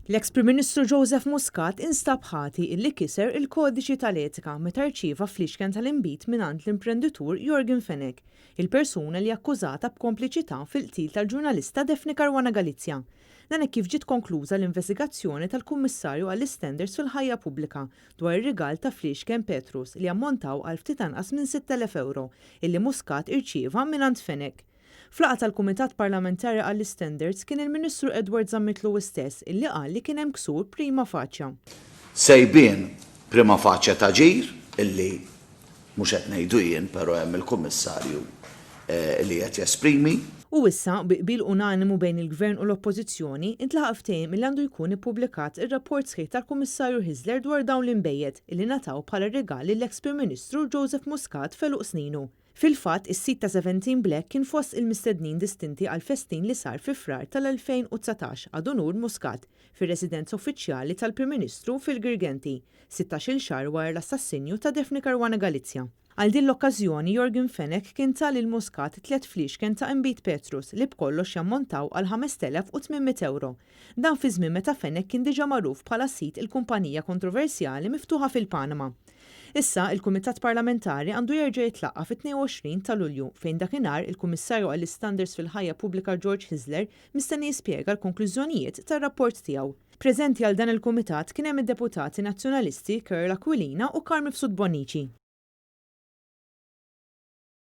L-ex-Prim Ministru Joseph Muscat instab ħati illi kiser il-kodiċi tal-etika meta rċieva fl-ixken tal-inbit mingħand l-imprenditur Jorgen Fenech, il-persuna li akkużata b'kompliċità fil-qtil tal-ġurnalista Defni Caruana Galizja. Dan hekk kif ġiet konkluża l-investigazzjoni tal-Kummissarju għall-Istandards fil-ħajja pubblika dwar ir-rigal ta' fl-ixken Petrus li ammontaw għal ftit anqas minn 6,000 euro illi Muscat irċieva mingħand Fenech. Flaqa tal-Kumitat Parlamentari għall-Istandards kien il-Ministru Edward Zammitlu stess illi qal li kien hemm ksur prima faċja. Sejbien prima faċja ta' ġir illi mhux qed ngħidu jien, però hemm il-Kummissarju li qed jesprimi. U issa biqbil unanimu bejn il-Gvern u l-Oppożizzjoni intlaħaq ftehim li għandu jkun ippubblikat ir-rapport sħiħ tal-Kummissarju Hisler dwar dawn l-inbejjed illi nataw bħala rigali l-ex-Prim Ministru Joseph Muscat feluq sninu. Fil-fatt, is-sit ta' 17 Black kien fost il-mistednin distinti għal festin li sar fi frar tal-2019 għad onur Muscat fir-residenza uffiċjali tal-Prim Ministru fil-Girgenti, 16-il xahar wara l-assassinju ta' Defni Caruana Galizja. Għal din l-okkażjoni Jorgen Fenech kien tal il Muscat 3 fliexken ta' inbit Petrus li b'kollox jammontaw għal 5,800 euro. Dan fi żmien meta Fenech kien diġà magħruf bħala sit il-kumpanija kontroversjali miftuħa fil-Panama. Issa, il-Kumitat Parlamentari għandu jerġa' jitlaqqa fit-22 ta' Lulju fejn dakinhar il-Kummissarju għall-Istandards fil-ħajja pubblika George Hisler mistenni jispjega l-konklużjonijiet tar-rapport tiegħu. Preżenti għal dan il-Kumitat kien hemm id-deputati nazzjonalisti Kerl Aquilina u Carmifsud Bonnici.